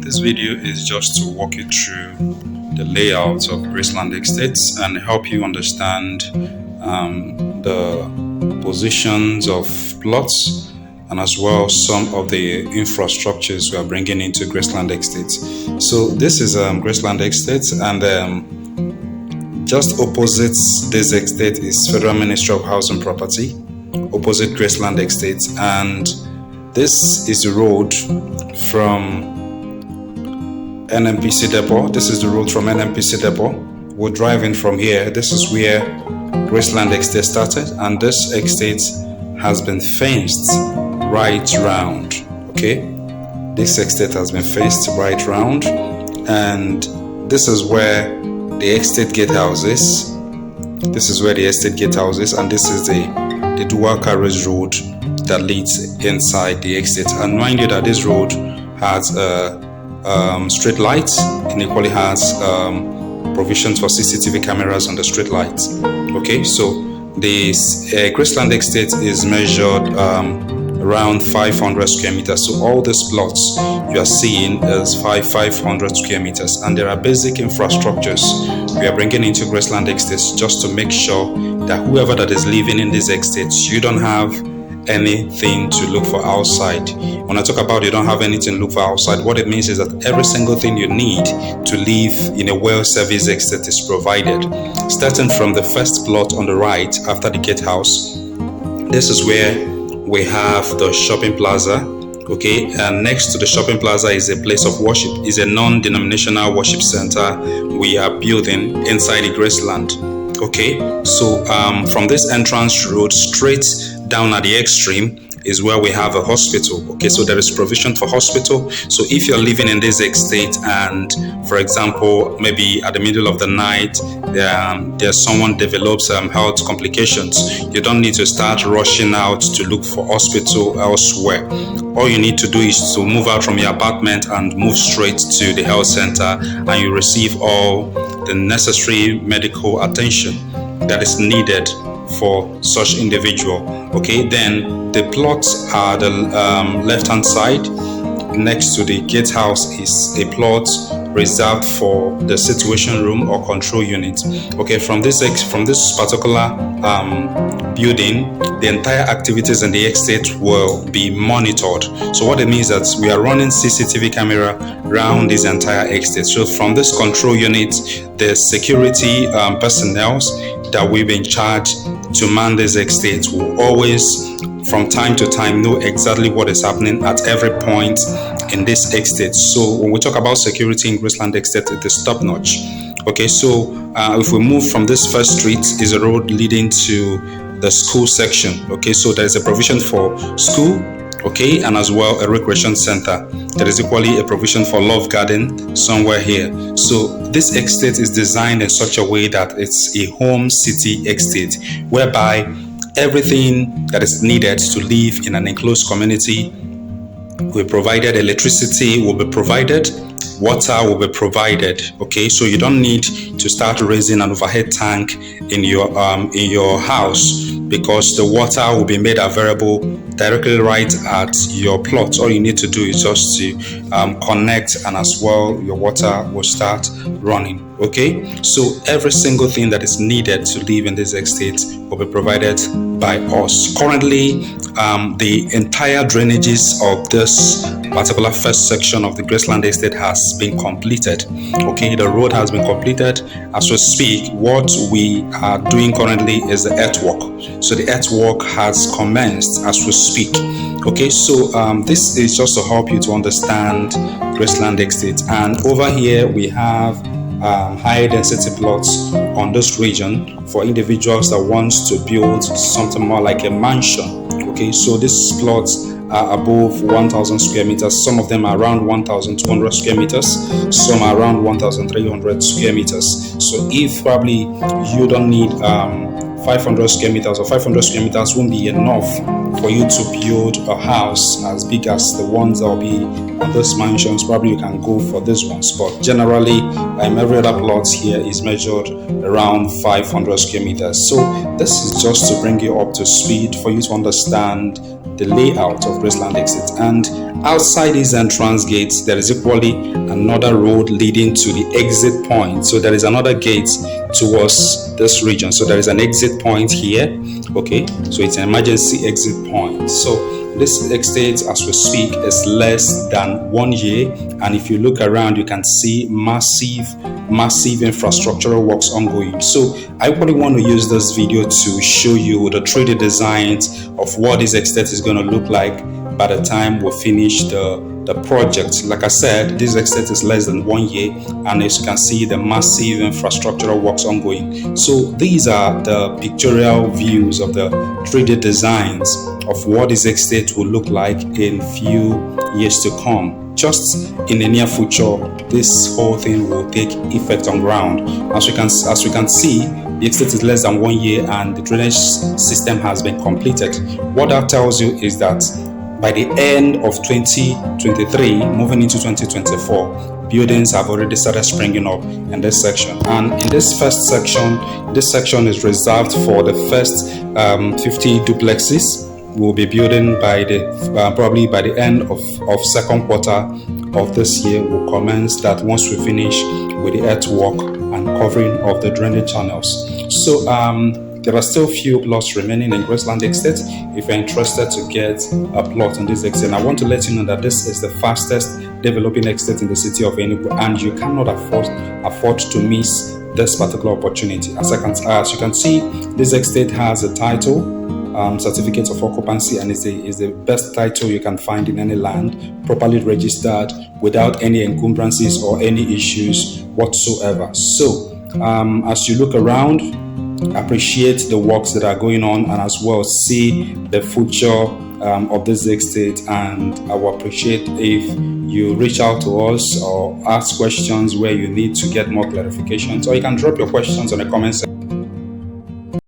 This video is just to walk you through the layout of Graceland Estate and help you understand the positions of plots and as well some of the infrastructures we are bringing into Graceland Estate. So this is Graceland Estate, and just opposite this estate is Federal Ministry of Housing Property, opposite Graceland Estate, and this is the road from NNPC depot. This is the road from NNPC depot. We're driving from here. This is where Graceland Estate started, and this estate has been fenced right round. Okay, this estate has been fenced right round, and this is where the estate gatehouse is. This is where the estate gatehouse is, and this is the dual carriage road that leads inside the estate. And mind you that this road has street lights, and equally has provisions for CCTV cameras on the street lights. Okay, so this Graceland Estate is measured around 500 square meters. So all these plots you are seeing is 500 square meters, and there are basic infrastructures we are bringing into Graceland Estate just to make sure that whoever that is living in these estates, you don't have anything to look for outside. When I talk about you don't have anything to look for outside, what it means is that every single thing you need to live in a well-serviced estate is provided. Starting from the first plot on the right after the gatehouse, this is where we have the shopping plaza. Okay, and next to the shopping plaza is a place of worship, is a non-denominational worship center we are building inside the Graceland. Okay, so from this entrance road straight down at the extreme is where we have a hospital. Okay, so there is provision for hospital. So if you're living in this estate and, for example, maybe at the middle of the night there's someone develops health complications, you don't need to start rushing out to look for hospital elsewhere. All you need to do is to move out from your apartment and move straight to the health center, and you receive all the necessary medical attention that is needed for such individual. Okay, then the plots are the left hand side. Next to the gatehouse is a plot reserved for the situation room or control unit. Okay, from this particular building, the entire activities in the estate will be monitored. So what it means is that we are running CCTV camera around this entire estate. So from this control unit, the security personnel that we've been charged to man this estate will always, from time to time, know exactly what is happening at every point in this estate. So when we talk about security in Graceland Estate, it is top notch. Okay, so if we move from this first street, is a road leading to the school section. Okay, so there is a provision for school, okay, and as well a recreation center. There is equally a provision for love garden somewhere here. So this estate is designed in such a way that it's a home city estate, whereby everything that is needed to live in an enclosed community will be provided. Electricity will be provided, water will be provided. Okay, so you don't need to start raising an overhead tank in your house, because the water will be made available directly right at your plot. All you need to do is just to connect, and as well your water will start running. Okay, so every single thing that is needed to live in this estate will be provided by us. Currently, the entire drainages of this particular first section of the Graceland Estate has been completed. Okay, the road has been completed. As we speak, what we are doing currently is the earthwork. So the earthwork has commenced as we speak. Okay, so this is just to help you to understand Graceland Estate. And over here we have high density plots on this region for individuals that wants to build something more like a mansion. Okay, so these plots are above 1,000 square meters. Some of them are around 1,200 square meters. Some are around 1,300 square meters. So if probably you don't need 500 square meters, or 500 square meters won't be enough for you to build a house as big as the ones that will be on those mansions, probably you can go for these ones. But generally, every other plot here is measured around 500 square meters. So this is just to bring you up to speed for you to understand the layout of Graceland Estate. And outside these entrance gates, there is equally another road leading to the exit point. So there is another gate towards this region. So there is an exit point here. Okay, so it's an emergency exit point. So this estate, as we speak, is less than 1 year, and if you look around, you can see massive infrastructural works ongoing. So I really want to use this video to show you the 3D designs of what this estate is going to look like by the time we finish the project. Like I said, this estate is less than 1 year, and as you can see, the massive infrastructural works ongoing. So these are the pictorial views of the 3D designs of what this estate will look like in few years to come. Just in the near future, this whole thing will take effect on ground. As we can see, the estate is less than 1 year and the drainage system has been completed. What that tells you is that by the end of 2023, moving into 2024, buildings have already started springing up in this section. And in this first section, this section is reserved for the first 50 duplexes. We'll be building by the probably by the end of second quarter of this year. We'll commence that once we finish with the earthwork and covering of the drainage channels. So there are still few plots remaining in Graceland Estate. If you're interested to get a plot on this estate, I want to let you know that this is the fastest developing estate in the city of Enugu, and you cannot afford to miss this particular opportunity. As you can see, this estate has a title, certificate of occupancy, and is the best title you can find in any land, properly registered without any encumbrances or any issues whatsoever. So as you look around, appreciate the works that are going on, and as well see the future of this estate. And I will appreciate if you reach out to us or ask questions where you need to get more clarifications, or you can drop your questions on the comment section.